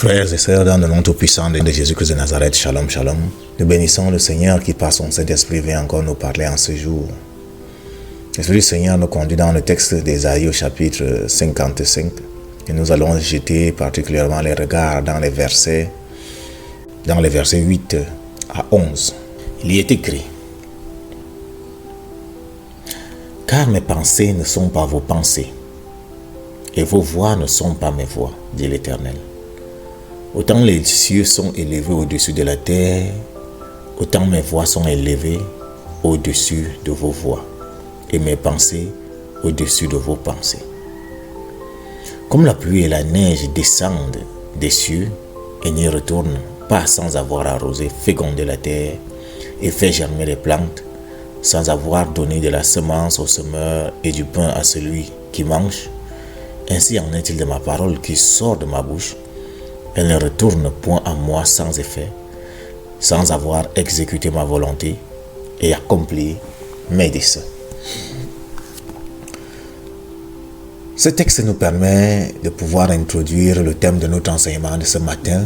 Frères et sœurs, dans le nom tout-puissant de Jésus-Christ de Nazareth, shalom, shalom. Nous bénissons le Seigneur qui par son Saint-Esprit vient encore nous parler en ce jour. L'Esprit du Seigneur nous conduit dans le texte d'Ésaïe au chapitre 55 et nous allons jeter particulièrement les regards dans les versets 8 à 11. Il y est écrit: Car mes pensées ne sont pas vos pensées, et vos voix ne sont pas mes voix, dit l'Éternel. Autant les cieux sont élevés au-dessus de la terre, autant mes voix sont élevées au-dessus de vos voix, et mes pensées au-dessus de vos pensées. Comme la pluie et la neige descendent des cieux et n'y retournent pas sans avoir arrosé, fécondé la terre et fait germer les plantes, sans avoir donné de la semence au semeur et du pain à celui qui mange, ainsi en est-il de ma parole qui sort de ma bouche. Elle ne retourne point à moi sans effet, sans avoir exécuté ma volonté et accompli mes desseins. Ce texte nous permet de pouvoir introduire le thème de notre enseignement de ce matin,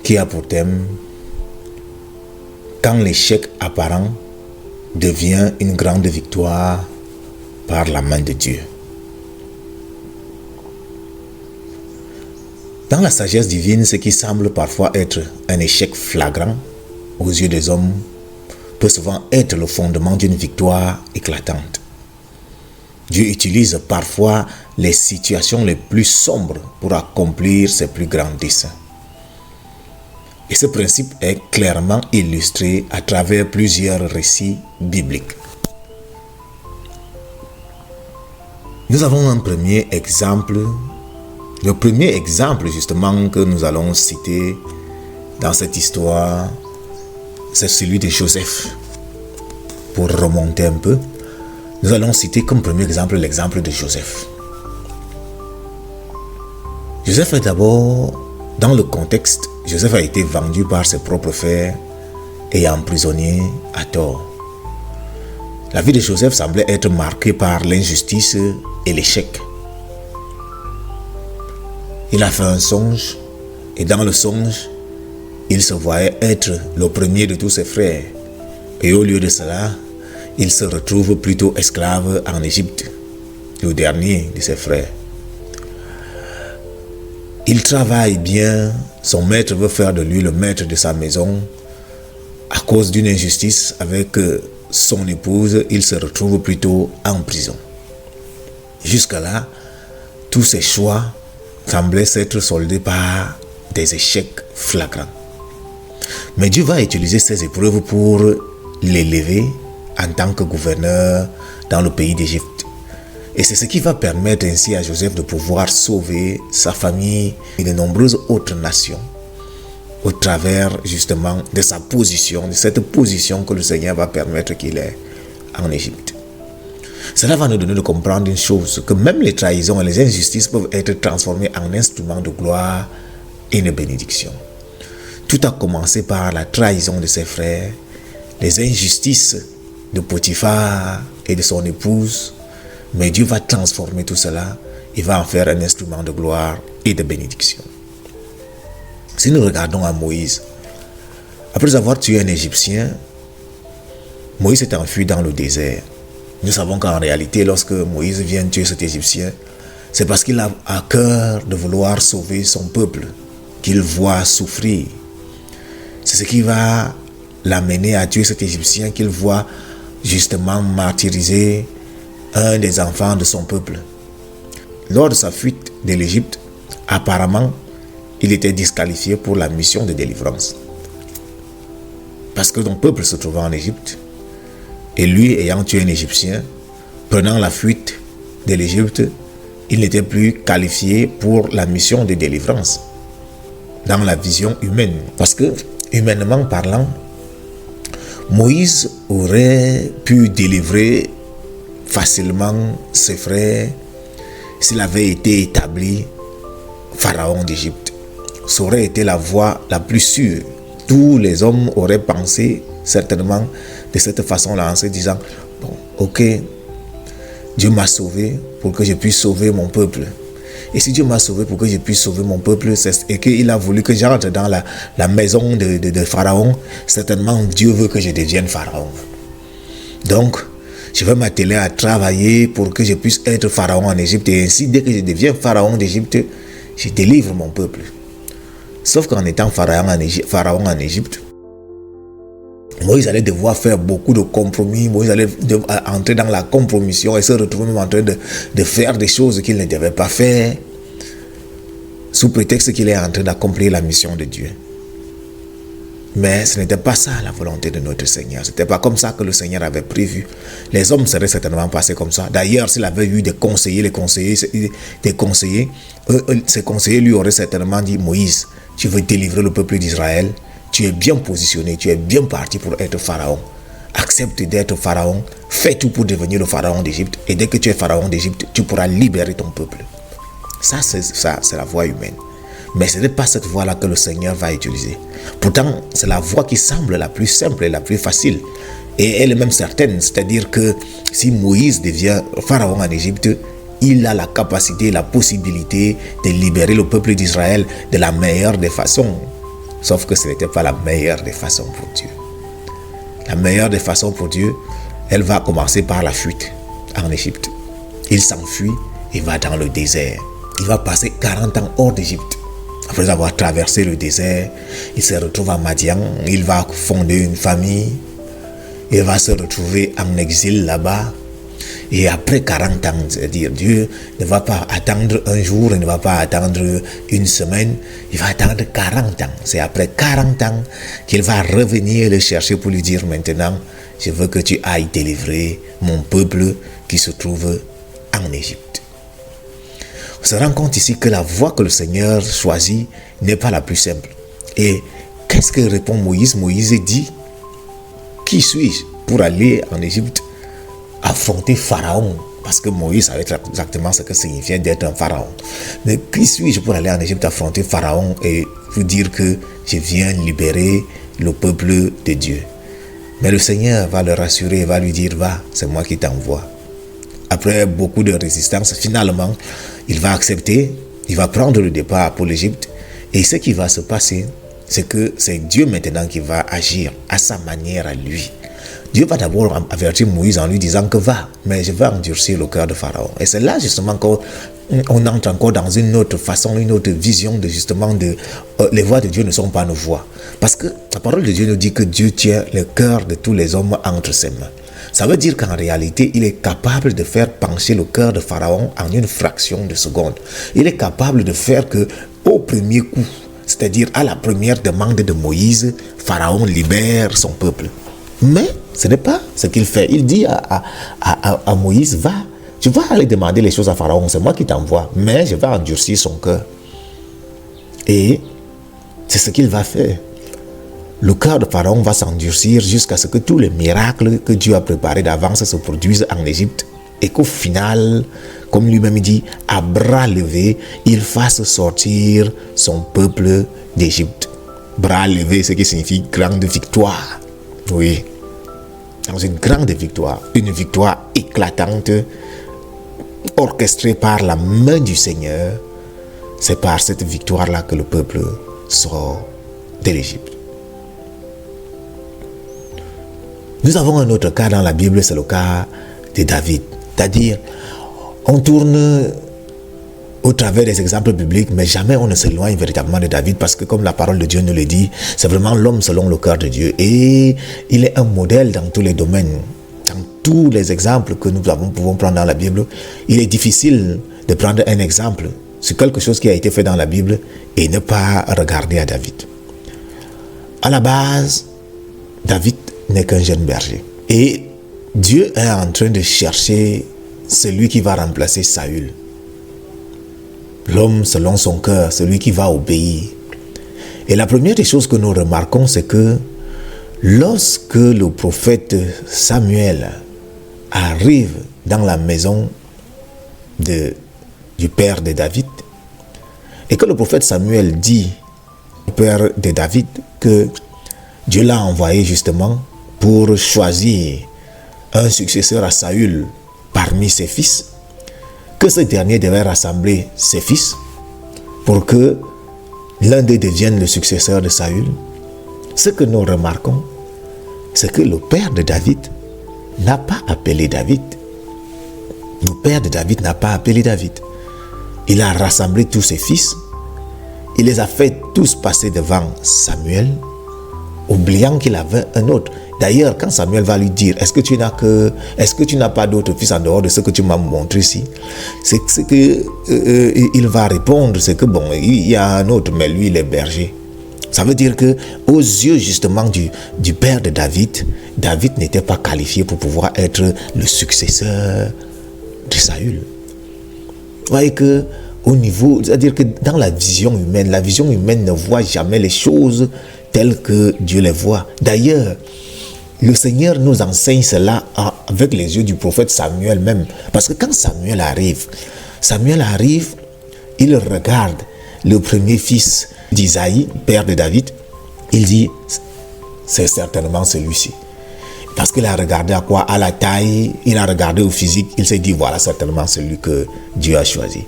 qui a pour thème « Quand l'échec apparent devient une grande victoire par la main de Dieu ». Dans la sagesse divine, ce qui semble parfois être un échec flagrant aux yeux des hommes peut souvent être le fondement d'une victoire éclatante. Dieu utilise parfois les situations les plus sombres pour accomplir ses plus grands desseins. Et ce principe est clairement illustré à travers plusieurs récits bibliques. Nous avons un premier exemple. Le premier exemple justement que nous allons citer dans cette histoire, c'est celui de Joseph. Pour remonter un peu, nous allons citer comme premier exemple l'exemple de Joseph. Joseph est d'abord, dans le contexte, Joseph a été vendu par ses propres frères et emprisonné à tort. La vie de Joseph semblait être marquée par l'injustice et l'échec. Il a fait un songe et dans le songe, il se voyait être le premier de tous ses frères. Et au lieu de cela, il se retrouve plutôt esclave en Égypte, le dernier de ses frères. Il travaille bien, son maître veut faire de lui le maître de sa maison. À cause d'une injustice avec son épouse, il se retrouve plutôt en prison. Jusque-là, tous ses choix semblaient s'être soldés par des échecs flagrants. Mais Dieu va utiliser ces épreuves pour l'élever en tant que gouverneur dans le pays d'Égypte. Et c'est ce qui va permettre ainsi à Joseph de pouvoir sauver sa famille et de nombreuses autres nations au travers justement de sa position, de cette position que le Seigneur va permettre qu'il ait en Égypte. Cela va nous donner de comprendre une chose, que même les trahisons et les injustices peuvent être transformées en instruments de gloire et de bénédiction. Tout a commencé par la trahison de ses frères, les injustices de Potiphar et de son épouse, mais Dieu va transformer tout cela et va en faire un instrument de gloire et de bénédiction. Si nous regardons à Moïse, après avoir tué un Égyptien, Moïse s'est enfui dans le désert. Nous savons qu'en réalité, lorsque Moïse vient tuer cet Égyptien, c'est parce qu'il a à cœur de vouloir sauver son peuple, qu'il voit souffrir. C'est ce qui va l'amener à tuer cet Égyptien, qu'il voit justement martyriser un des enfants de son peuple. Lors de sa fuite de l'Égypte, apparemment, il était disqualifié pour la mission de délivrance. Parce que son peuple se trouvait en Égypte, et lui, ayant tué un Égyptien, prenant la fuite de l'Égypte, il n'était plus qualifié pour la mission de délivrance dans la vision humaine. Parce que, humainement parlant, Moïse aurait pu délivrer facilement ses frères s'il avait été établi pharaon d'Égypte. Ça aurait été la voie la plus sûre. Tous les hommes auraient pensé certainement de cette façon-là en se disant bon, ok, Dieu m'a sauvé pour que je puisse sauver mon peuple. Et si Dieu m'a sauvé pour que je puisse sauver mon peuple, et qu'il a voulu que j'entre dans la maison de Pharaon, certainement Dieu veut que je devienne Pharaon. Donc, je vais m'atteler à travailler pour que je puisse être Pharaon en Égypte. Et ainsi, dès que je deviens Pharaon d'Égypte, je délivre mon peuple. Sauf qu'en étant Pharaon en Égypte, Moïse allait devoir faire beaucoup de compromis. Moïse allait entrer dans la compromission et se retrouver même en train de faire des choses qu'il ne devait pas faire, sous prétexte qu'il est en train d'accomplir la mission de Dieu. Mais ce n'était pas ça la volonté de notre Seigneur. Ce n'était pas comme ça que le Seigneur avait prévu. Les hommes seraient certainement passés comme ça. D'ailleurs, s'il avait eu des conseillers, ces conseillers lui auraient certainement dit: Moïse, tu veux délivrer le peuple d'Israël, tu es bien positionné, tu es bien parti pour être Pharaon. Accepte d'être Pharaon, fais tout pour devenir le Pharaon d'Égypte, et dès que tu es Pharaon d'Égypte, tu pourras libérer ton peuple. Ça, c'est la voie humaine. Mais ce n'est pas cette voie-là que le Seigneur va utiliser. Pourtant, c'est la voie qui semble la plus simple et la plus facile. Et elle est même certaine. C'est-à-dire que si Moïse devient Pharaon en Égypte, il a la capacité, la possibilité de libérer le peuple d'Israël de la meilleure des façons. Sauf que ce n'était pas la meilleure des façons pour Dieu. La meilleure des façons pour Dieu, elle va commencer par la fuite en Égypte. Il s'enfuit et va dans le désert. Il va passer 40 ans hors d'Égypte. Après avoir traversé le désert, il se retrouve à Madian, il va fonder une famille, il va se retrouver en exil là-bas. Et après 40 ans, c'est-à-dire Dieu ne va pas attendre un jour, il ne va pas attendre une semaine, il va attendre 40 ans. C'est après 40 ans qu'il va revenir le chercher pour lui dire: maintenant, je veux que tu ailles délivrer mon peuple qui se trouve en Égypte. On se rend compte ici que la voie que le Seigneur choisit n'est pas la plus simple. Et qu'est-ce que répond Moïse? Moïse dit: qui suis-je pour aller en Égypte affronter Pharaon? Parce que Moïse savait exactement ce que signifiait d'être un Pharaon. Mais qui suis-je pour aller en Égypte affronter Pharaon et vous dire que je viens libérer le peuple de Dieu? Mais le Seigneur va le rassurer, va lui dire: va, c'est moi qui t'envoie. Après beaucoup de résistance, finalement, il va accepter, il va prendre le départ pour l'Égypte. Et ce qui va se passer, c'est que c'est Dieu maintenant qui va agir à sa manière à lui. Dieu va d'abord avertir Moïse en lui disant que va, mais je vais endurcir le cœur de Pharaon. Et c'est là justement qu'on entre encore dans une autre façon, une autre vision de justement les voies de Dieu ne sont pas nos voies. Parce que la parole de Dieu nous dit que Dieu tient le cœur de tous les hommes entre ses mains. Ça veut dire qu'en réalité, il est capable de faire pencher le cœur de Pharaon en une fraction de seconde. Il est capable de faire que, au premier coup, c'est-à-dire à la première demande de Moïse, Pharaon libère son peuple. Mais ce n'est pas ce qu'il fait. Il dit à Moïse: va, tu vas aller demander les choses à Pharaon, c'est moi qui t'envoie, mais je vais endurcir son cœur. Et c'est ce qu'il va faire. Le cœur de Pharaon va s'endurcir jusqu'à ce que tous les miracles que Dieu a préparés d'avance se produisent en Égypte et qu'au final, comme lui-même dit, à bras levés, il fasse sortir son peuple d'Égypte. Bras levés, ce qui signifie grande victoire. Oui, dans une grande victoire, une victoire éclatante, orchestrée par la main du Seigneur. C'est par cette victoire-là que le peuple sort de l'Égypte. Nous avons un autre cas dans la Bible, c'est le cas de David. C'est-à-dire, on tourne au travers des exemples bibliques, mais jamais on ne s'éloigne véritablement de David, parce que comme la parole de Dieu nous le dit, c'est vraiment l'homme selon le cœur de Dieu. Et il est un modèle dans tous les domaines. Dans tous les exemples que nous pouvons prendre dans la Bible, il est difficile de prendre un exemple sur quelque chose qui a été fait dans la Bible et ne pas regarder à David. À la base, David n'est qu'un jeune berger. Et Dieu est en train de chercher celui qui va remplacer Saül. L'homme selon son cœur, celui qui va obéir. Et la première des choses que nous remarquons, c'est que lorsque le prophète Samuel arrive dans la maison du père de David, et que le prophète Samuel dit au père de David que Dieu l'a envoyé justement pour choisir un successeur à Saül parmi ses fils, que ce dernier devait rassembler ses fils pour que l'un d'eux devienne le successeur de Saül, ce que nous remarquons, c'est que le père de David n'a pas appelé David. Le père de David n'a pas appelé David. Il a rassemblé tous ses fils. Il les a fait tous passer devant Samuel, oubliant qu'il avait un autre. D'ailleurs, quand Samuel va lui dire, est-ce que tu n'as pas d'autres fils en dehors de ce que tu m'as montré ici? C'est ce que il va répondre, c'est que bon, il y a un autre, mais lui, il est berger. Ça veut dire que, aux yeux justement du père de David, David n'était pas qualifié pour pouvoir être le successeur de Saül. Vous voyez que au niveau, c'est-à-dire que dans la vision humaine ne voit jamais les choses telles que Dieu les voit. D'ailleurs, le Seigneur nous enseigne cela avec les yeux du prophète Samuel même. Parce que quand Samuel arrive, il regarde le premier fils d'Isaïe, père de David. Il dit, c'est certainement celui-ci. Parce qu'il a regardé à quoi? À la taille, il a regardé au physique, il s'est dit, voilà certainement celui que Dieu a choisi.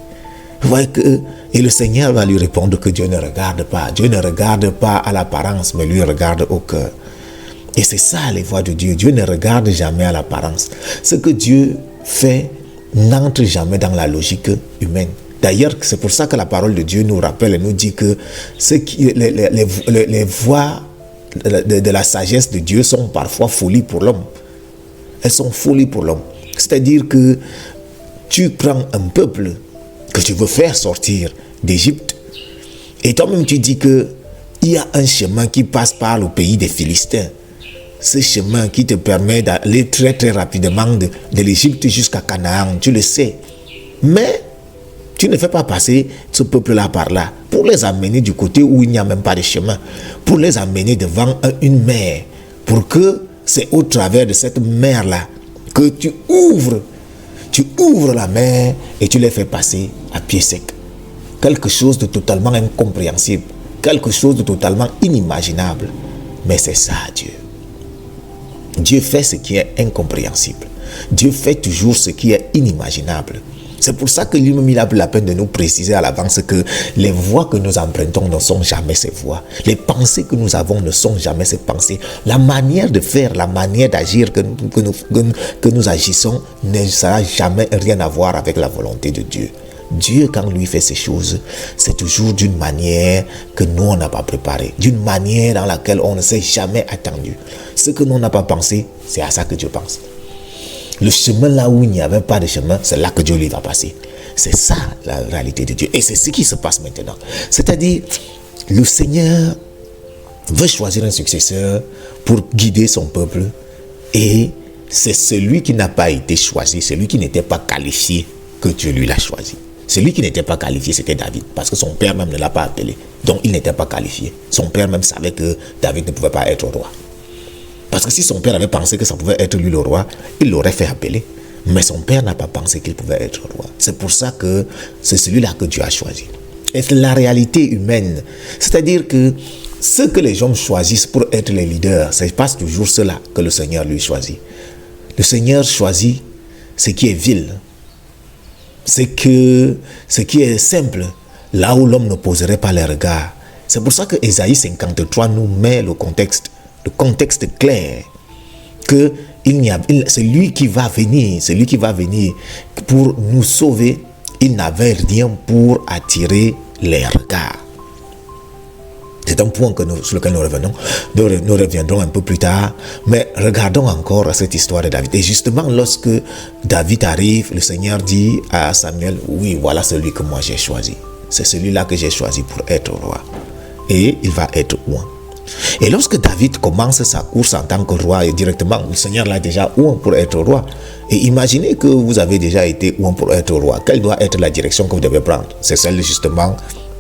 Vous voyez que, et le Seigneur va lui répondre que Dieu ne regarde pas. Dieu ne regarde pas à l'apparence, mais lui regarde au cœur. Et c'est ça les voies de Dieu. Dieu ne regarde jamais à l'apparence. Ce que Dieu fait n'entre jamais dans la logique humaine. D'ailleurs, c'est pour ça que la parole de Dieu nous rappelle et nous dit que les voies de la sagesse de Dieu sont parfois folie pour l'homme. Elles sont folie pour l'homme. C'est-à-dire que tu prends un peuple que tu veux faire sortir d'Égypte et toi-même tu dis que il y a un chemin qui passe par le pays des Philistins. Ce chemin qui te permet d'aller très très rapidement de l'Égypte jusqu'à Canaan, tu le sais. Mais tu ne fais pas passer ce peuple-là par là pour les amener du côté où il n'y a même pas de chemin, pour les amener devant une mer, pour que c'est au travers de cette mer-là que tu ouvres la mer et tu les fais passer à pied sec. Quelque chose de totalement incompréhensible, quelque chose de totalement inimaginable. Mais c'est ça Dieu. Dieu fait ce qui est incompréhensible. Dieu fait toujours ce qui est inimaginable. C'est pour ça que lui-même il a pris la peine de nous préciser à l'avance que les voies que nous empruntons ne sont jamais ces voies. Les pensées que nous avons ne sont jamais ces pensées. La manière de faire, la manière d'agir que nous agissons ne sera jamais rien à voir avec la volonté de Dieu. Dieu, quand lui fait ces choses, c'est toujours d'une manière que nous, on n'a pas préparée, d'une manière dans laquelle on ne s'est jamais attendu. Ce que nous, on n'a pas pensé, c'est à ça que Dieu pense. Le chemin là où il n'y avait pas de chemin, c'est là que Dieu lui va passer. C'est ça la réalité de Dieu. Et c'est ce qui se passe maintenant. C'est-à-dire, le Seigneur veut choisir un successeur pour guider son peuple. Et c'est celui qui n'a pas été choisi, celui qui n'était pas qualifié, que Dieu lui l'a choisi. Celui qui n'était pas qualifié, c'était David, parce que son père même ne l'a pas appelé. Donc il n'était pas qualifié. Son père même savait que David ne pouvait pas être roi. Parce que si son père avait pensé que ça pouvait être lui le roi, il l'aurait fait appeler. Mais son père n'a pas pensé qu'il pouvait être roi. C'est pour ça que c'est celui-là que Dieu a choisi. Et c'est la réalité humaine. C'est-à-dire que ce que les hommes choisissent pour être les leaders, ce n'est pas toujours cela que le Seigneur lui choisit. Le Seigneur choisit ce qui est vil, ce qui est simple, là où l'homme ne poserait pas les regards. C'est pour ça que Ésaïe 53 nous met le contexte clair, que c'est lui qui va venir pour nous sauver. Il n'avait rien pour attirer les regards. C'est un point sur lequel nous reviendrons un peu plus tard. Mais regardons encore à cette histoire de David. Et justement, lorsque David arrive, le Seigneur dit à Samuel, oui, voilà celui que moi j'ai choisi. C'est celui-là que j'ai choisi pour être roi. Et il va être roi. Et lorsque David commence sa course en tant que roi, et directement, le Seigneur l'a déjà oint pour être roi. Et imaginez que vous avez déjà été oint pour être roi. Quelle doit être la direction que vous devez prendre? C'est celle justement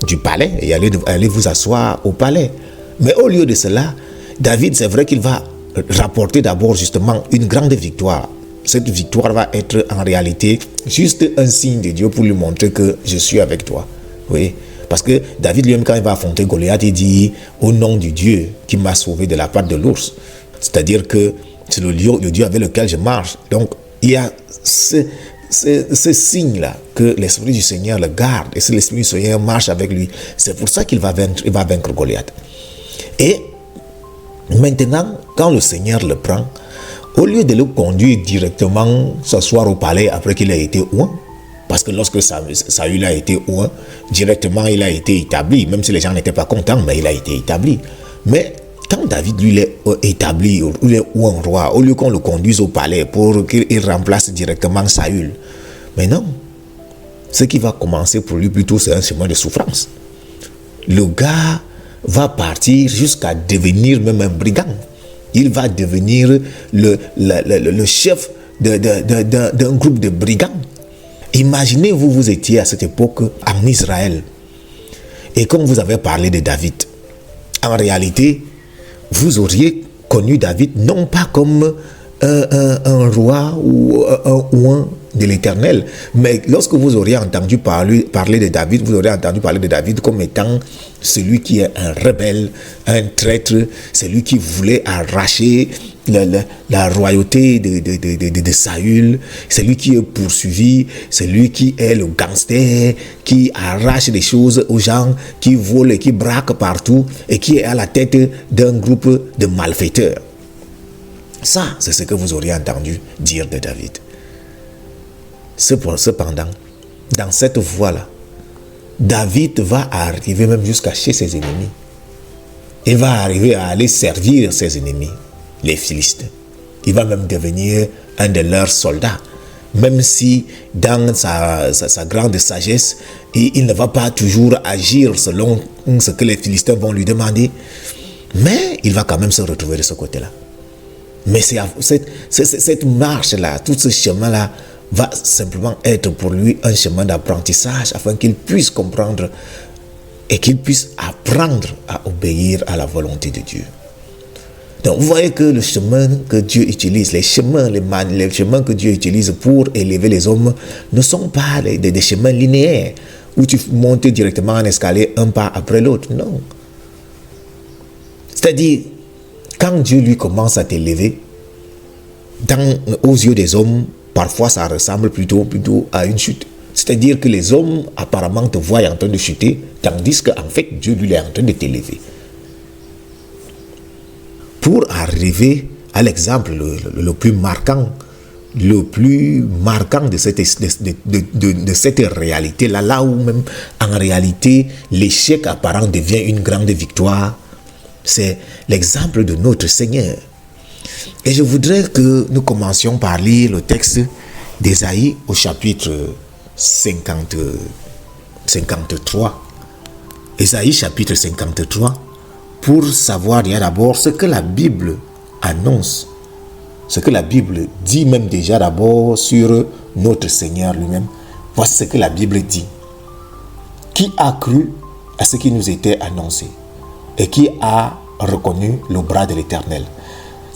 du palais, et allez vous asseoir au palais. Mais au lieu de cela, David, c'est vrai qu'il va rapporter d'abord justement une grande victoire. Cette victoire va être en réalité juste un signe de Dieu pour lui montrer que je suis avec toi. Oui. Parce que David lui-même, quand il va affronter Goliath, il dit au nom du Dieu qui m'a sauvé de la patte de l'ours. C'est-à-dire que c'est le Dieu avec lequel je marche. Donc il y a ce signe-là que l'Esprit du Seigneur le garde et que l'Esprit du Seigneur marche avec lui. C'est pour ça qu'il va vaincre Goliath. Et maintenant, quand le Seigneur le prend, au lieu de le conduire directement s'asseoir au palais après qu'il ait été oint, parce que lorsque Saül a été oint, directement il a été établi, même si les gens n'étaient pas contents, mais il a été établi. Mais quand David, lui, est établi, il est oint roi, au lieu qu'on le conduise au palais pour qu'il remplace directement Saül, mais non, ce qui va commencer pour lui plutôt, c'est un chemin de souffrance. Le gars va partir jusqu'à devenir même un brigand. Il va devenir le chef d'un groupe de brigands. Imaginez, vous étiez à cette époque en Israël. Et comme vous avez parlé de David, en réalité, vous auriez connu David non pas comme un roi ou un oint de l'Éternel, mais lorsque vous auriez entendu parler de David, vous aurez entendu parler de David comme étant celui qui est un rebelle, un traître, celui qui voulait arracher la royauté de Saül, celui qui est poursuivi, celui qui est le gangster, qui arrache des choses aux gens, qui vole et qui braque partout et qui est à la tête d'un groupe de malfaiteurs. Ça, c'est ce que vous auriez entendu dire de David. Cependant, dans cette voie-là, David va arriver même jusqu'à chez ses ennemis. Il va arriver à aller servir ses ennemis, les Philistins. Il va même devenir un de leurs soldats. Même si dans sa grande sagesse, il ne va pas toujours agir selon ce que les Philistins vont lui demander, mais il va quand même se retrouver de ce côté-là. Mais cette marche-là, tout ce chemin-là, va simplement être pour lui un chemin d'apprentissage afin qu'il puisse comprendre et qu'il puisse apprendre à obéir à la volonté de Dieu. Donc vous voyez que le chemin que Dieu utilise, les chemins que Dieu utilise pour élever les hommes ne sont pas des chemins linéaires où tu montes directement un escalier un pas après l'autre. Non. C'est-à-dire, quand Dieu lui commence à t'élever, aux yeux des hommes, parfois ça ressemble plutôt à une chute. C'est-à-dire que les hommes apparemment te voient en train de chuter, tandis qu'en fait Dieu lui est en train de t'élever. Pour arriver à l'exemple le plus marquant de cette réalité-là, là où même en réalité l'échec apparent devient une grande victoire, c'est l'exemple de notre Seigneur. Et je voudrais que nous commencions par lire le texte d'Ésaïe au chapitre 53. Ésaïe chapitre 53, pour savoir déjà d'abord ce que la Bible annonce, ce que la Bible dit même déjà d'abord sur notre Seigneur lui-même. Voici ce que la Bible dit. Qui a cru à ce qui nous était annoncé et qui a reconnu le bras de l'Éternel?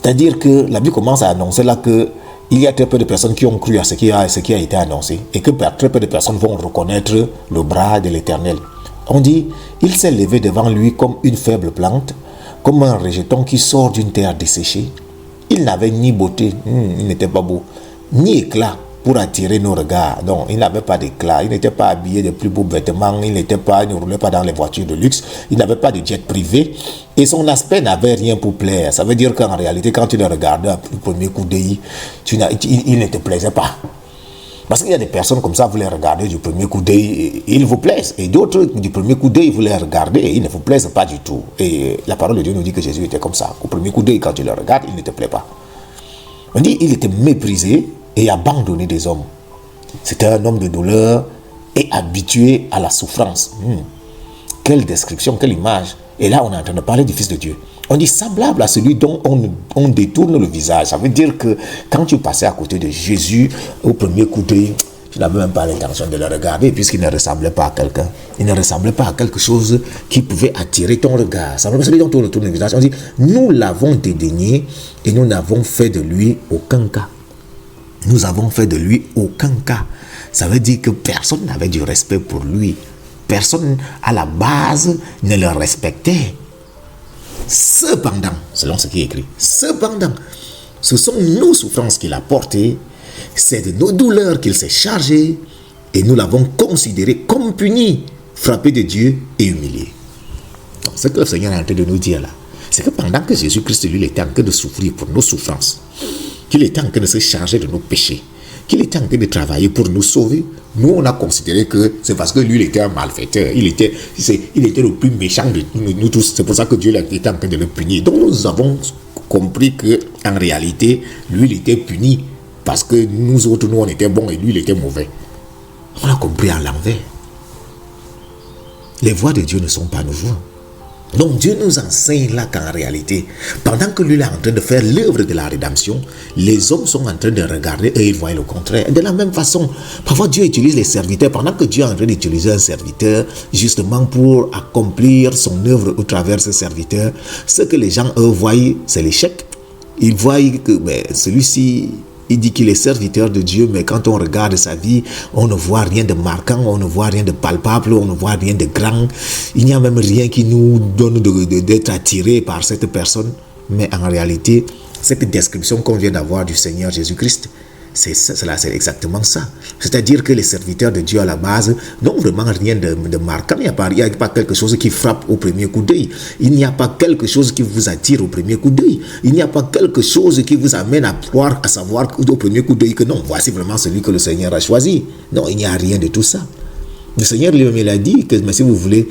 C'est-à-dire que la Bible commence à annoncer là qu'il y a très peu de personnes qui ont cru à ce qui a été annoncé et que très peu de personnes vont reconnaître le bras de l'Éternel. On dit, il s'est levé devant lui comme une faible plante, comme un rejeton qui sort d'une terre desséchée. Il n'avait ni beauté, il n'était pas beau, ni éclat pour attirer nos regards. Non, il n'avait pas d'éclat, il n'était pas habillé de plus beaux vêtements, il ne roulait pas dans les voitures de luxe, il n'avait pas de jet privé et son aspect n'avait rien pour plaire. Ça veut dire qu'en réalité, quand tu le regardais au premier coup d'œil, il ne te plaisait pas. Parce qu'il y a des personnes comme ça, vous les regardez du premier coup d'œil, ils vous plaisent. Et d'autres, du premier coup d'œil, vous les regardez et ils ne vous plaisent pas du tout. Et la parole de Dieu nous dit que Jésus était comme ça. Au premier coup d'œil, quand tu le regardes, il ne te plaît pas. On dit qu'il était méprisé et abandonné des hommes. C'était un homme de douleur et habitué à la souffrance. Quelle description, quelle image. Et là, on est en train de parler du Fils de Dieu. On dit semblable à celui dont on détourne le visage. Ça veut dire que quand tu passais à côté de Jésus, au premier coup d'œil, tu n'avais même pas l'intention de le regarder puisqu'il ne ressemblait pas à quelqu'un. Il ne ressemblait pas à quelque chose qui pouvait attirer ton regard. Ça veut dire celui dont on détourne le visage. On dit, nous l'avons dédaigné et nous n'avons fait de lui aucun cas. Nous avons fait de lui aucun cas. Ça veut dire que personne n'avait du respect pour lui. Personne à la base ne le respectait. Cependant, selon ce qui est écrit, cependant, ce sont nos souffrances qu'il a portées C'est de nos douleurs qu'il s'est chargé et nous l'avons considéré comme puni, frappé de Dieu et humilié. Donc, ce que le Seigneur est en train de nous dire là, c'est que pendant que Jésus-Christ, lui, était en train de souffrir pour nos souffrances, qu'il était en train de se charger de nos péchés, qu'il était en train de travailler pour nous sauver, nous, on a considéré que c'est parce que lui, il était un malfaiteur, il était le plus méchant de nous tous. C'est pour ça que Dieu était en train de le punir. Donc, nous avons compris qu'en réalité, lui, il était puni parce que nous autres, nous, on était bons et lui, il était mauvais. On a compris à l'envers. Les voies de Dieu ne sont pas nos voies. Donc Dieu nous enseigne là qu'en réalité, pendant que lui est en train de faire l'œuvre de la rédemption, les hommes sont en train de regarder et ils voient le contraire. De la même façon, parfois Dieu utilise les serviteurs, pendant que Dieu est en train d'utiliser un serviteur justement pour accomplir son œuvre au travers de ce serviteur, ce que les gens eux voient, c'est l'échec. Ils voient que celui-ci, il dit qu'il est serviteur de Dieu, mais quand on regarde sa vie, on ne voit rien de marquant, on ne voit rien de palpable, on ne voit rien de grand. Il n'y a même rien qui nous donne d'être attiré par cette personne. Mais en réalité, cette description qu'on vient d'avoir du Seigneur Jésus-Christ, c'est exactement ça. C'est-à-dire que les serviteurs de Dieu à la base n'ont vraiment rien de marquant. Il n'y a pas quelque chose qui frappe au premier coup d'œil. Il n'y a pas quelque chose qui vous attire au premier coup d'œil. Il n'y a pas quelque chose qui vous amène à croire, à savoir au premier coup d'œil que non, voici vraiment celui que le Seigneur a choisi. Non, il n'y a rien de tout ça. Le Seigneur lui-même, il a dit que mais si vous voulez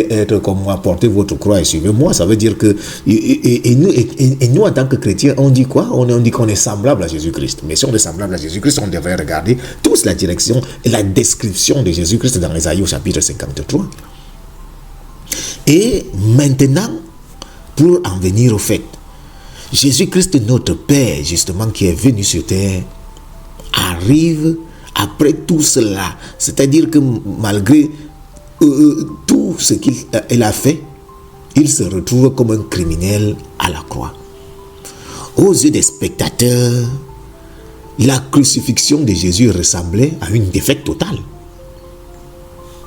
être comme moi, portez votre croix et suivez-moi. Ça veut dire que et nous en tant que chrétiens, on dit quoi? On dit qu'on est semblable à Jésus-Christ. Mais si on est semblable à Jésus-Christ, on devrait regarder tous la direction et la description de Jésus-Christ dans Ésaïe au chapitre 53. Et maintenant, pour en venir au fait, Jésus-Christ, notre Père, justement, qui est venu sur terre, arrive après tout cela, c'est-à-dire que malgré tout ce qu'il a fait, il se retrouve comme un criminel à la croix. Aux yeux des spectateurs, la crucifixion de Jésus ressemblait à une défaite totale.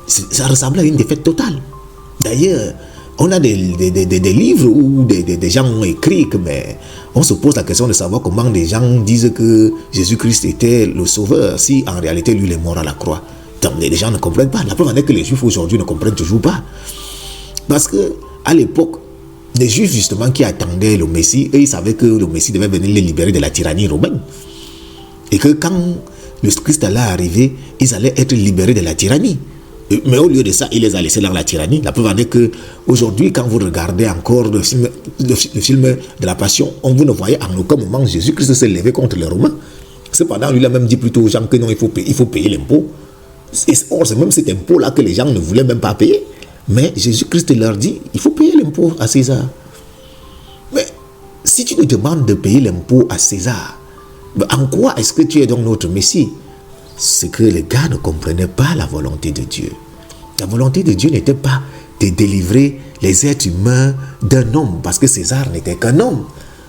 Ça ressemblait à une défaite totale. D'ailleurs, on a des livres où des gens ont écrit que on se pose la question de savoir comment des gens disent que Jésus-Christ était le sauveur si en réalité lui il est mort à la croix. Donc les gens ne comprennent pas. La preuve en est que les Juifs aujourd'hui ne comprennent toujours pas. Parce que à l'époque, les Juifs justement qui attendaient le Messie, eux ils savaient que le Messie devait venir les libérer de la tyrannie romaine. Et que quand le Christ allait arriver, ils allaient être libérés de la tyrannie. Mais au lieu de ça, il les a laissés dans la tyrannie. La preuve en est que aujourd'hui, quand vous regardez encore le film de la Passion, vous ne voyez en aucun moment Jésus-Christ se lever contre les Romains. Cependant, lui, il a même dit plutôt aux gens que non, il faut payer l'impôt. Or, c'est même cet impôt-là que les gens ne voulaient même pas payer. Mais Jésus-Christ leur dit, il faut payer l'impôt à César. Mais si tu nous demandes de payer l'impôt à César, en quoi est-ce que tu es donc notre Messie? C'est que les gars ne comprenaient pas la volonté de Dieu. La volonté de Dieu n'était pas de délivrer les êtres humains d'un homme, parce que César n'était qu'un homme.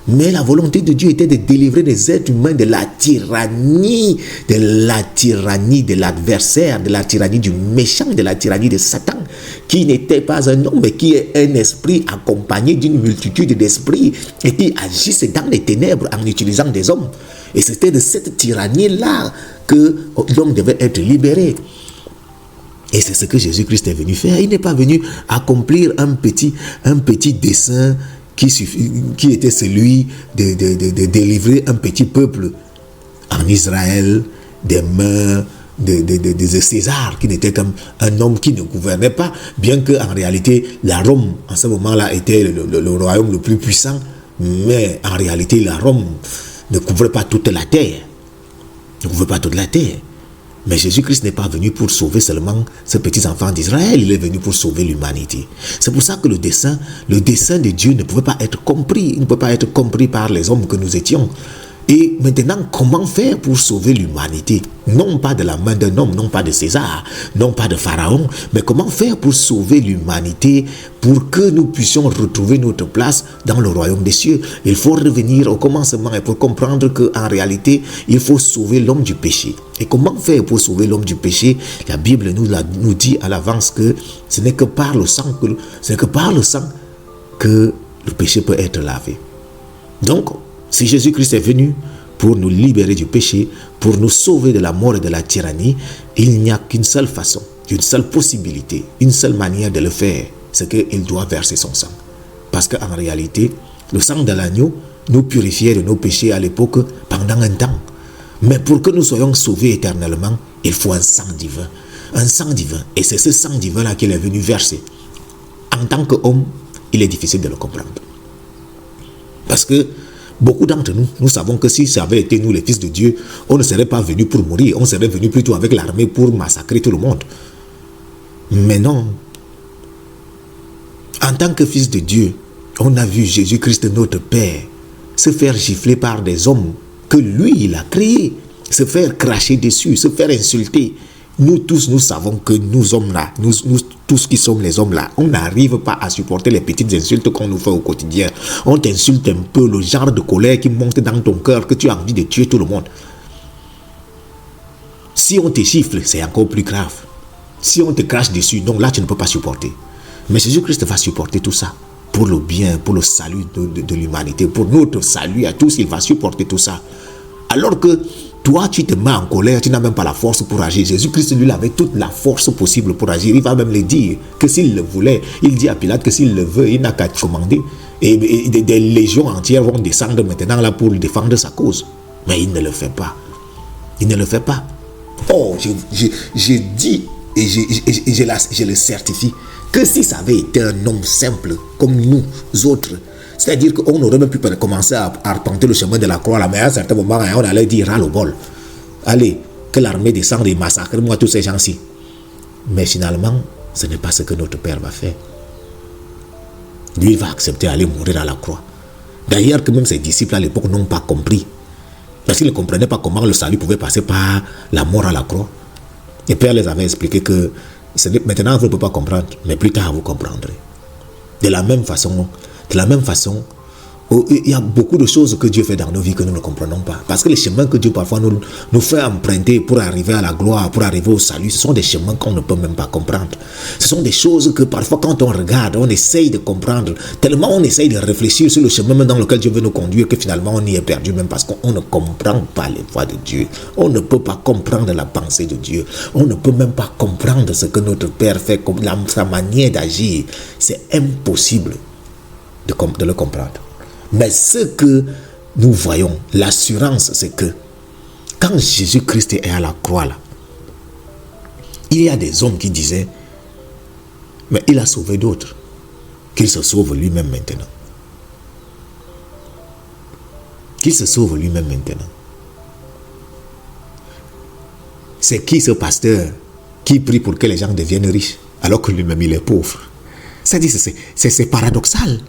Mais la volonté de Dieu était de délivrer les êtres humains de la tyrannie de l'adversaire, de la tyrannie du méchant, de la tyrannie de Satan, qui n'était pas un homme, mais qui est un esprit accompagné d'une multitude d'esprits et qui agissent dans les ténèbres en utilisant des hommes. Et c'était de cette tyrannie-là que l'homme devait être libéré. Et c'est ce que Jésus-Christ est venu faire. Il n'est pas venu accomplir un petit dessein qui était celui de délivrer un petit peuple en Israël des mains de César, qui n'était comme un homme qui ne gouvernait pas, bien qu'en réalité, la Rome, en ce moment-là, était le royaume le plus puissant, mais en réalité, la Rome ne couvrait pas toute la terre. Mais Jésus-Christ n'est pas venu pour sauver seulement ces petits enfants d'Israël, il est venu pour sauver l'humanité. C'est pour ça que le dessein de Dieu ne pouvait pas être compris. Il ne peut pas être compris par les hommes que nous étions. Et maintenant, comment faire pour sauver l'humanité? Non pas de la main d'un homme, non pas de César, non pas de Pharaon, mais comment faire pour sauver l'humanité, pour que nous puissions retrouver notre place dans le royaume des cieux? Il faut revenir au commencement et pour comprendre qu'en réalité, il faut sauver l'homme du péché. Et comment faire pour sauver l'homme du péché? La Bible nous dit à l'avance que ce n'est que par le sang que le péché peut être lavé. Donc, si Jésus-Christ est venu pour nous libérer du péché, pour nous sauver de la mort et de la tyrannie, il n'y a qu'une seule façon, une seule possibilité, une seule manière de le faire, c'est qu'il doit verser son sang. Parce qu'en réalité, le sang de l'agneau nous purifiait de nos péchés à l'époque pendant un temps. Mais pour que nous soyons sauvés éternellement, il faut un sang divin. Un sang divin. Et c'est ce sang divin-là qu'il est venu verser. En tant qu'homme, il est difficile de le comprendre. Parce que beaucoup d'entre nous, nous savons que si ça avait été nous les fils de Dieu, on ne serait pas venu pour mourir, on serait venu plutôt avec l'armée pour massacrer tout le monde. Mais non. En tant que fils de Dieu, on a vu Jésus-Christ, notre Père, se faire gifler par des hommes que lui, il a créés, se faire cracher dessus, se faire insulter. Nous tous, nous savons que nous hommes-là, nous tous qui sommes les hommes-là, on n'arrive pas à supporter les petites insultes qu'on nous fait au quotidien. On t'insulte un peu, le genre de colère qui monte dans ton cœur, que tu as envie de tuer tout le monde. Si on te gifle, c'est encore plus grave. Si on te crache dessus, donc là, tu ne peux pas supporter. Mais Jésus-Christ va supporter tout ça. Pour le bien, pour le salut de l'humanité, pour notre salut à tous, il va supporter tout ça. Alors que toi, tu te mets en colère, tu n'as même pas la force pour agir. Jésus-Christ, lui, avait toute la force possible pour agir. Il va même le dire que s'il le voulait, il dit à Pilate que s'il le veut, il n'a qu'à commander. Et des légions entières vont descendre maintenant là pour défendre sa cause. Mais il ne le fait pas. Il ne le fait pas. Oh, je dis et je le certifie que si ça avait été un homme simple comme nous autres, c'est-à-dire qu'on aurait même pu commencer à arpenter le chemin de la croix là, mais à un certain moment, on allait dire ras le bol. Allez, que l'armée descende et massacre moi tous ces gens-ci. Mais finalement, ce n'est pas ce que notre Père va faire. Lui, il va accepter d'aller mourir à la croix. D'ailleurs, que même ses disciples à l'époque n'ont pas compris. Parce qu'ils ne comprenaient pas comment le salut pouvait passer par la mort à la croix. Et Père les avait expliqué que maintenant vous ne pouvez pas comprendre, mais plus tard vous comprendrez. De la même façon, il y a beaucoup de choses que Dieu fait dans nos vies que nous ne comprenons pas. Parce que les chemins que Dieu parfois nous fait emprunter pour arriver à la gloire, pour arriver au salut, ce sont des chemins qu'on ne peut même pas comprendre. Ce sont des choses que parfois quand on regarde, on essaye de comprendre. Tellement on essaye de réfléchir sur le chemin même dans lequel Dieu veut nous conduire que finalement on y est perdu même parce qu'on ne comprend pas les voies de Dieu. On ne peut pas comprendre la pensée de Dieu. On ne peut même pas comprendre ce que notre Père fait, sa manière d'agir. C'est impossible de le comprendre. Mais ce que nous voyons, l'assurance, c'est que quand Jésus-Christ est à la croix là, il y a des hommes qui disaient, mais il a sauvé d'autres, qu'il se sauve lui-même maintenant. Qu'il se sauve lui-même maintenant. C'est qui ce pasteur qui prie pour que les gens deviennent riches alors que lui-même il est pauvre? C'est-à-dire c'est paradoxal.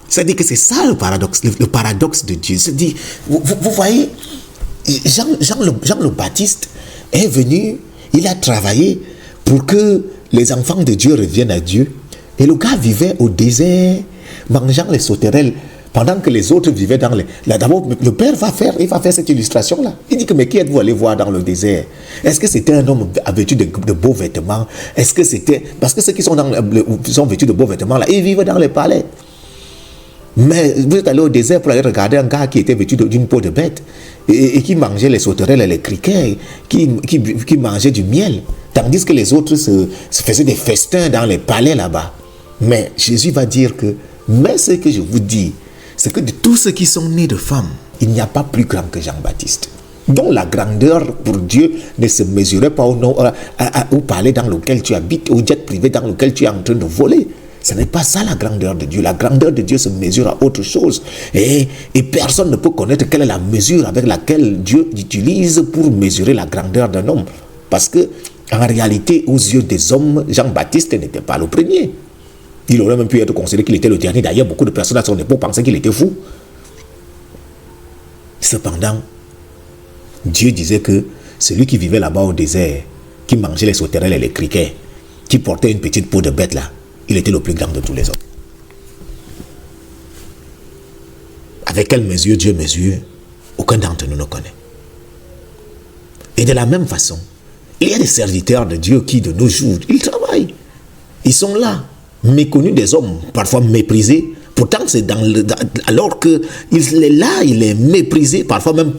C'est-à-dire que c'est ça le paradoxe de Dieu. C'est-à-dire, vous voyez, Jean le Baptiste est venu, il a travaillé pour que les enfants de Dieu reviennent à Dieu. Et le gars vivait au désert, mangeant les sauterelles, pendant que les autres vivaient dans les... Là, d'abord, le Père il va faire cette illustration-là. Il dit que, mais qui êtes-vous allé voir dans le désert? Est-ce que c'était un homme vêtu de beaux vêtements? Est-ce que c'était... Parce que ceux qui sont vêtus de beaux vêtements, là, ils vivent dans les palais. Mais vous êtes allé au désert pour aller regarder un gars qui était vêtu d'une peau de bête et qui mangeait les sauterelles et les criquets, qui mangeait du miel, tandis que les autres se faisaient des festins dans les palais là-bas. Mais Jésus va dire que, mais ce que je vous dis, c'est que de tous ceux qui sont nés de femmes, il n'y a pas plus grand que Jean-Baptiste, dont la grandeur pour Dieu ne se mesurait pas au palais dans lequel tu habites, au jet privé dans lequel tu es en train de voler. Ce n'est pas ça la grandeur de Dieu. La grandeur de Dieu se mesure à autre chose. Et personne ne peut connaître quelle est la mesure avec laquelle Dieu utilise pour mesurer la grandeur d'un homme. Parce que, en réalité, aux yeux des hommes, Jean-Baptiste n'était pas le premier. Il aurait même pu être considéré qu'il était le dernier. D'ailleurs, beaucoup de personnes à son époque pensaient qu'il était fou. Cependant, Dieu disait que celui qui vivait là-bas au désert, qui mangeait les sauterelles et les criquets, qui portait une petite peau de bête là, il était le plus grand de tous les hommes. Avec quelle mesure Dieu mesure, aucun d'entre nous ne connaît. Et de la même façon, il y a des serviteurs de Dieu qui, de nos jours, ils travaillent. Ils sont là, méconnus des hommes, parfois méprisés, Pourtant, c'est alors qu'il est là, il est méprisé, parfois même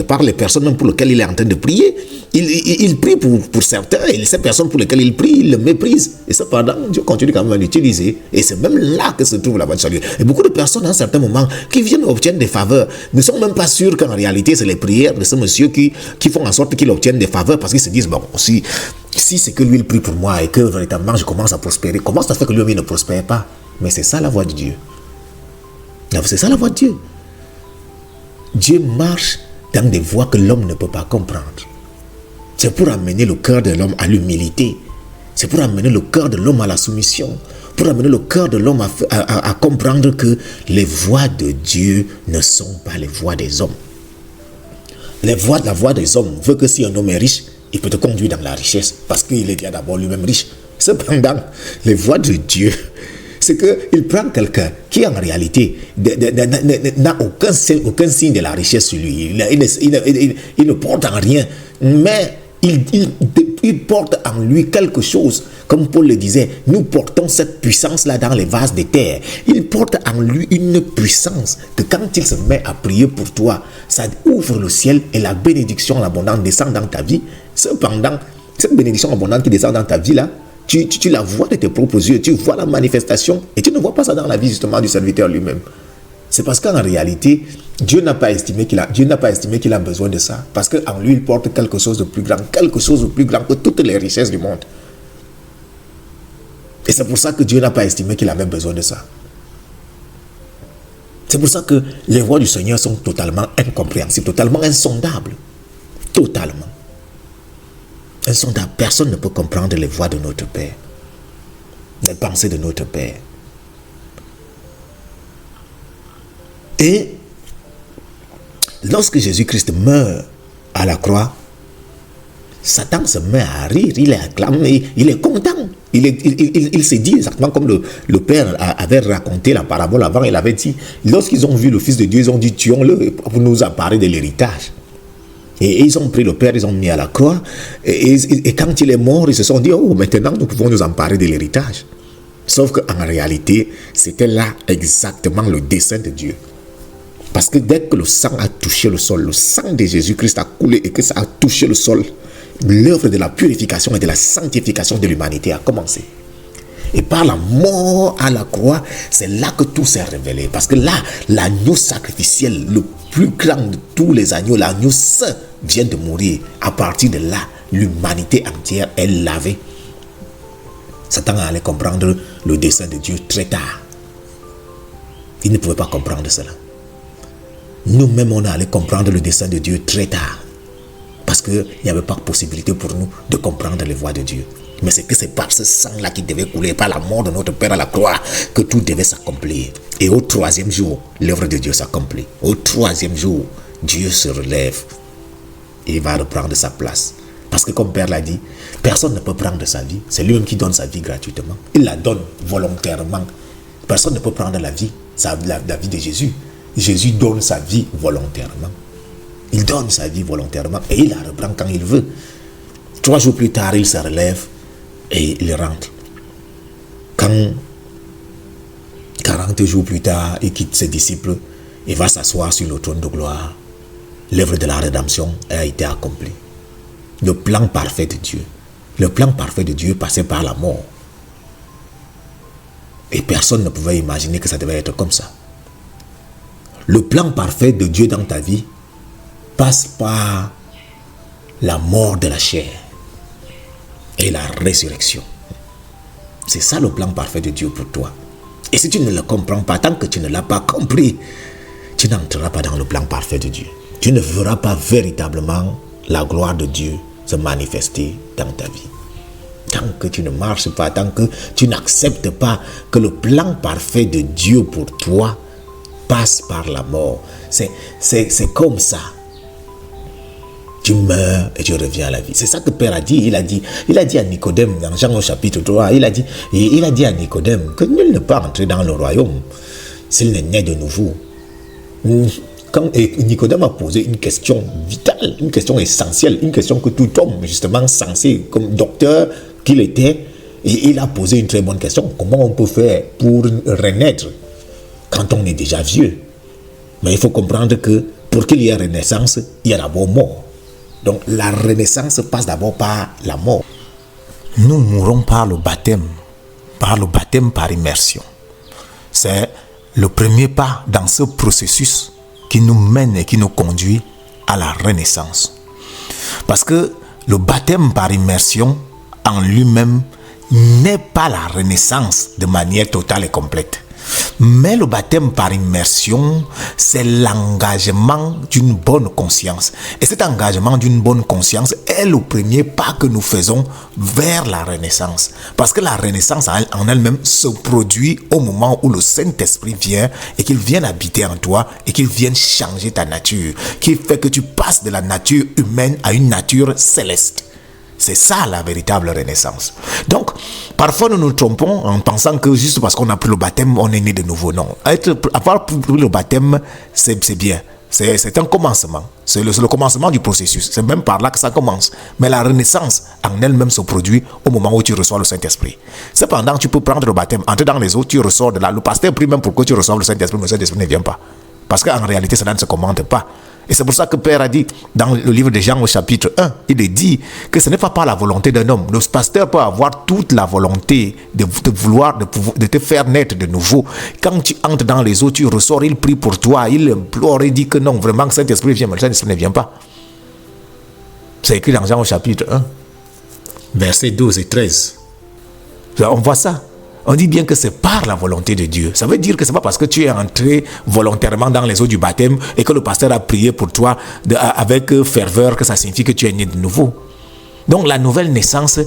par les personnes même pour lesquelles il est en train de prier. Il prie pour certains, et ces personnes pour lesquelles il prie, il le méprise. Et cependant, Dieu continue quand même à l'utiliser. Et c'est même là que se trouve la voie de salut. Et beaucoup de personnes, à un certain moment, qui viennent obtenir des faveurs, ne sont même pas sûrs qu'en réalité, c'est les prières de ce monsieur qui font en sorte qu'il obtienne des faveurs, parce qu'ils se disent, bon, si c'est que lui il prie pour moi et que véritablement je commence à prospérer, comment ça fait que lui ne prospère pas? Mais c'est ça la voie de Dieu. C'est ça la voie de Dieu. Dieu marche dans des voies que l'homme ne peut pas comprendre. C'est pour amener le cœur de l'homme à l'humilité. C'est pour amener le cœur de l'homme à la soumission. Pour amener le cœur de l'homme à comprendre que les voies de Dieu ne sont pas les voies des hommes. La voie des hommes veut que si un homme est riche, il peut te conduire dans la richesse parce qu'il est déjà d'abord lui-même riche. Cependant, les voies de Dieu, c'est qu'il prend quelqu'un qui en réalité n'a aucun signe de la richesse sur lui. Il ne porte en rien, mais il porte en lui quelque chose. Comme Paul le disait, nous portons cette puissance-là dans les vases de terre. Il porte en lui une puissance que quand il se met à prier pour toi, ça ouvre le ciel et la bénédiction abondante descend dans ta vie. Cependant, cette bénédiction abondante qui descend dans ta vie là, tu la vois de tes propres yeux, tu vois la manifestation et tu ne vois pas ça dans la vie justement du serviteur lui-même. C'est parce qu'en réalité, Dieu n'a pas estimé qu'il a besoin de ça. Parce qu'en lui, il porte quelque chose de plus grand que toutes les richesses du monde. Et c'est pour ça que Dieu n'a pas estimé qu'il avait besoin de ça. C'est pour ça que les voies du Seigneur sont totalement incompréhensibles, totalement insondables. Totalement. Insondable. Personne ne peut comprendre les voies de notre Père, les pensées de notre Père. Et lorsque Jésus-Christ meurt à la croix, Satan se met à rire, il acclame, il est content. Il s'est dit exactement comme le Père avait raconté la parabole avant, il avait dit, lorsqu'ils ont vu le Fils de Dieu, ils ont dit, tuons-le pour nous emparer de l'héritage. Et ils ont pris le Père, ils ont mis à la croix. Et quand il est mort, ils se sont dit, oh, maintenant nous pouvons nous emparer de l'héritage. Sauf qu'en réalité, c'était là exactement le dessein de Dieu. Parce que dès que le sang a touché le sol, le sang de Jésus-Christ a coulé et que ça a touché le sol, l'œuvre de la purification et de la sanctification de l'humanité a commencé. Et par la mort à la croix, c'est là que tout s'est révélé. Parce que là, l'agneau sacrificiel, le plus grand de tous les agneaux, l'agneau saint, vient de mourir. À partir de là, l'humanité entière est lavée. Satan allait comprendre le dessein de Dieu très tard. Il ne pouvait pas comprendre cela. Nous-mêmes, on allait comprendre le dessein de Dieu très tard. Parce qu'il n'y avait pas de possibilité pour nous de comprendre les voies de Dieu. Mais c'est que c'est par ce sang-là qui devait couler, par la mort de notre Père à la croix, que tout devait s'accomplir. Et au troisième jour, l'œuvre de Dieu s'accomplit. Au troisième jour, Dieu se relève et il va reprendre sa place. Parce que comme Père l'a dit, personne ne peut prendre sa vie. C'est lui-même qui donne sa vie gratuitement. Il la donne volontairement. Personne ne peut prendre la vie de Jésus. Jésus donne sa vie volontairement. Il donne sa vie volontairement et il la reprend quand il veut. 3 jours plus tard, il se relève et il rentre. Quand 40 jours plus tard, il quitte ses disciples, il va s'asseoir sur le trône de gloire. L'œuvre de la rédemption a été accomplie. Le plan parfait de Dieu. Le plan parfait de Dieu passait par la mort. Et personne ne pouvait imaginer que ça devait être comme ça. Le plan parfait de Dieu dans ta vie passe par la mort de la chair et la résurrection. C'est ça le plan parfait de Dieu pour toi. Et si tu ne le comprends pas, tant que tu ne l'as pas compris, tu n'entreras pas dans le plan parfait de Dieu. Tu ne verras pas véritablement la gloire de Dieu se manifester dans ta vie. Tant que tu ne marches pas, tant que tu n'acceptes pas que le plan parfait de Dieu pour toi passe par la mort. C'est comme ça. Tu meurs et tu reviens à la vie. C'est ça que Père a dit. Il a dit à Nicodème dans Jean au chapitre 3, il a dit à Nicodème que nul ne peut entrer dans le royaume s'il n'est né de nouveau. Quand Nicodème a posé une question vitale, une question essentielle, une question que tout homme justement censé, comme docteur qu'il était, et il a posé une très bonne question. Comment on peut faire pour renaître? quand on est déjà vieux. Mais il faut comprendre que pour qu'il y ait renaissance, il y a d'abord mort. Donc la renaissance passe d'abord par la mort. Nous mourons par le baptême par immersion. C'est le premier pas dans ce processus qui nous mène et qui nous conduit à la renaissance. Parce que le baptême par immersion en lui-même n'est pas la renaissance de manière totale et complète. Mais le baptême par immersion, c'est l'engagement d'une bonne conscience. Et cet engagement d'une bonne conscience est le premier pas que nous faisons vers la renaissance. Parce que la renaissance en elle-même se produit au moment où le Saint-Esprit vient et qu'il vienne habiter en toi et qu'il vienne changer ta nature. Qui fait que tu passes de la nature humaine à une nature céleste. C'est ça la véritable renaissance. Donc, parfois nous nous trompons en pensant que juste parce qu'on a pris le baptême, on est né de nouveau. Non, avoir pris le baptême, c'est bien. C'est un commencement. C'est le commencement du processus. C'est même par là que ça commence. Mais la renaissance en elle-même se produit au moment où tu reçois le Saint-Esprit. Cependant, tu peux prendre le baptême, entrer dans les eaux, tu ressors de là. Le pasteur prie même pour que tu reçoives le Saint-Esprit, mais le Saint-Esprit ne vient pas. Parce qu'en réalité, cela ne se commente pas. Et c'est pour ça que Père a dit, dans le livre de Jean au chapitre 1, il est dit que ce n'est pas par la volonté d'un homme. Le pasteur peut avoir toute la volonté de te faire naître de nouveau. Quand tu entres dans les eaux, tu ressors, il prie pour toi, il implore, il dit que non, vraiment, que Saint-Esprit vient, mais le Saint-Esprit ne vient pas. C'est écrit dans Jean au chapitre 1, versets 12 et 13. On voit ça. On dit bien que c'est par la volonté de Dieu. Ça veut dire que ce n'est pas parce que tu es entré volontairement dans les eaux du baptême et que le pasteur a prié pour toi avec ferveur que ça signifie que tu es né de nouveau. Donc la nouvelle naissance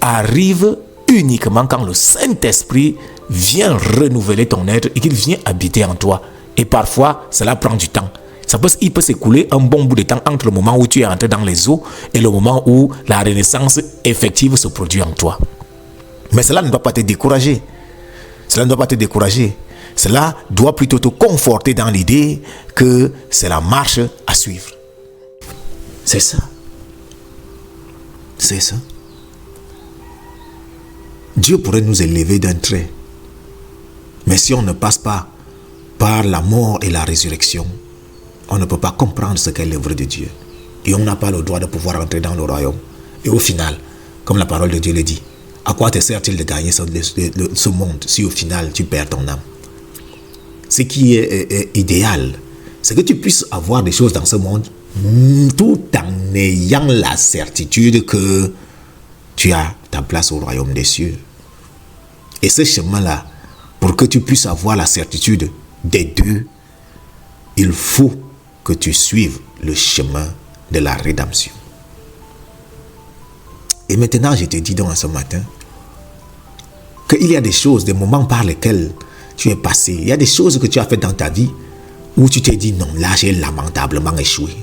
arrive uniquement quand le Saint-Esprit vient renouveler ton être et qu'il vient habiter en toi. Et parfois, cela prend du temps. Il peut s'écouler un bon bout de temps entre le moment où tu es entré dans les eaux et le moment où la renaissance effective se produit en toi. Mais cela ne doit pas te décourager. Cela ne doit pas te décourager. Cela doit plutôt te conforter dans l'idée que c'est la marche à suivre. C'est ça. C'est ça. Dieu pourrait nous élever d'un trait. Mais si on ne passe pas par la mort et la résurrection, on ne peut pas comprendre ce qu'est l'œuvre de Dieu. Et on n'a pas le droit de pouvoir entrer dans le royaume. Et au final, comme la parole de Dieu le dit, à quoi te sert-il de gagner ce monde si au final tu perds ton âme? Ce qui est idéal, c'est que tu puisses avoir des choses dans ce monde tout en ayant la certitude que tu as ta place au royaume des cieux. Et ce chemin-là, pour que tu puisses avoir la certitude des deux, il faut que tu suives le chemin de la rédemption. Et maintenant, je te dis donc ce matin qu'il y a des choses, des moments par lesquels tu es passé. Il y a des choses que tu as faites dans ta vie où tu t'es dit non, là j'ai lamentablement échoué.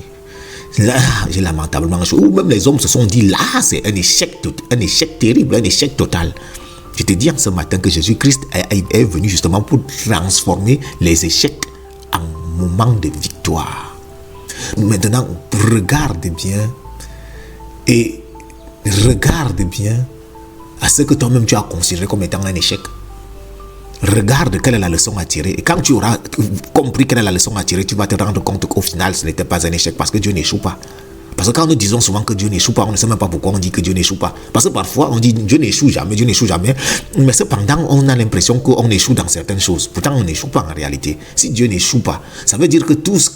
Là, j'ai lamentablement échoué. Ou même les hommes se sont dit là, c'est un échec terrible, un échec total. Je te dis ce matin que Jésus-Christ est venu justement pour transformer les échecs en moments de victoire. Maintenant, regarde bien et regarde bien à ce que toi-même tu as considéré comme étant un échec. Regarde quelle est la leçon à tirer. Et quand tu auras compris quelle est la leçon à tirer, tu vas te rendre compte qu'au final, ce n'était pas un échec parce que Dieu n'échoue pas. Parce que quand nous disons souvent que Dieu n'échoue pas, on ne sait même pas pourquoi on dit que Dieu n'échoue pas. Parce que parfois, on dit Dieu n'échoue jamais, Dieu n'échoue jamais. Mais cependant, on a l'impression qu'on échoue dans certaines choses. Pourtant, on n'échoue pas en réalité. Si Dieu n'échoue pas, ça veut dire que tout ce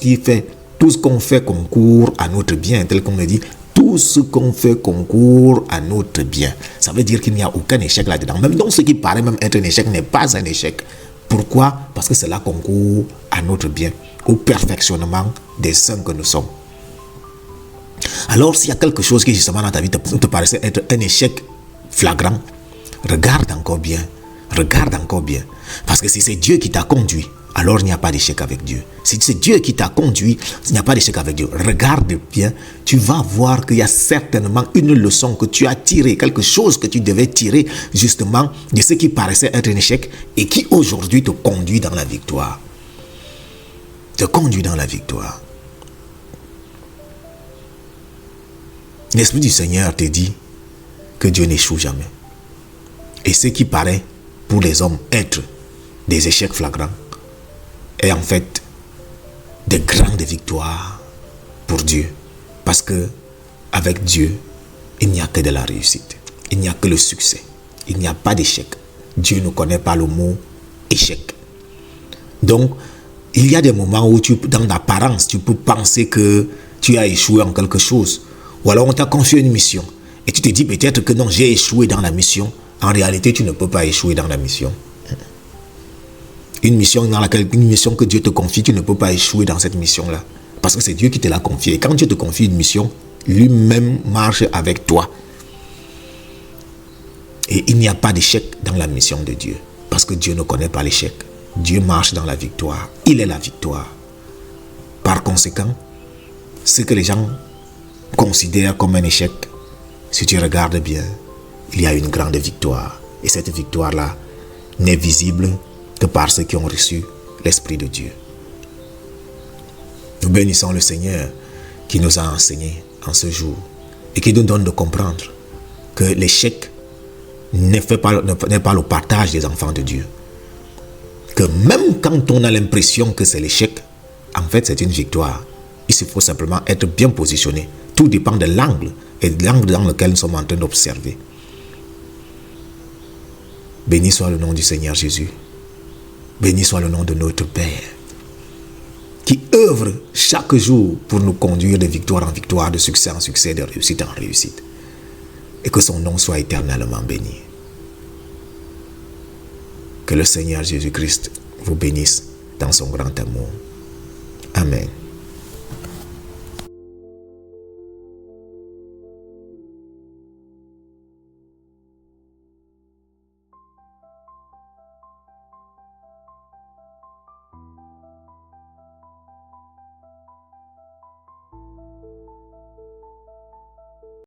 qu'on fait concourt à notre bien, tel qu'on le dit. Tout ce qu'on fait concourt à notre bien. Ça veut dire qu'il n'y a aucun échec là-dedans. Même donc ce qui paraît même être un échec n'est pas un échec. Pourquoi? Parce que cela concourt à notre bien, au perfectionnement des saints que nous sommes. Alors s'il y a quelque chose qui justement dans ta vie te paraissait être un échec flagrant, regarde encore bien. Regarde encore bien. Parce que si c'est Dieu qui t'a conduit, alors il n'y a pas d'échec avec Dieu. Si c'est Dieu qui t'a conduit, il n'y a pas d'échec avec Dieu. Regarde bien, tu vas voir qu'il y a certainement une leçon que tu as tirée, quelque chose que tu devais tirer justement de ce qui paraissait être un échec et qui aujourd'hui te conduit dans la victoire. Te conduit dans la victoire. L'Esprit du Seigneur te dit que Dieu n'échoue jamais. Et ce qui paraît pour les hommes être des échecs flagrants, est en fait de grandes victoires pour Dieu. Parce que avec Dieu, il n'y a que de la réussite. Il n'y a que le succès. Il n'y a pas d'échec. Dieu ne connaît pas le mot échec. Donc, il y a des moments où dans l'apparence, tu peux penser que tu as échoué en quelque chose. Ou alors on t'a confié une mission. Et tu te dis peut-être que non, j'ai échoué dans la mission. En réalité, tu ne peux pas échouer dans la mission. Une mission que Dieu te confie, tu ne peux pas échouer dans cette mission-là. Parce que c'est Dieu qui te l'a confié. Et quand Dieu te confie une mission, lui-même marche avec toi. Et il n'y a pas d'échec dans la mission de Dieu. Parce que Dieu ne connaît pas l'échec. Dieu marche dans la victoire. Il est la victoire. Par conséquent, ce que les gens considèrent comme un échec, si tu regardes bien, il y a une grande victoire. Et cette victoire-là n'est visible que par ceux qui ont reçu l'Esprit de Dieu. Nous bénissons le Seigneur qui nous a enseigné en ce jour et qui nous donne de comprendre que l'échec n'est pas le partage des enfants de Dieu. Que même quand on a l'impression que c'est l'échec, en fait c'est une victoire. Il faut simplement être bien positionné. Tout dépend de l'angle et de l'angle dans lequel nous sommes en train d'observer. Béni soit le nom du Seigneur Jésus. Béni soit le nom de notre Père, qui œuvre chaque jour pour nous conduire de victoire en victoire, de succès en succès, de réussite en réussite. Et que son nom soit éternellement béni. Que le Seigneur Jésus-Christ vous bénisse dans son grand amour. Amen.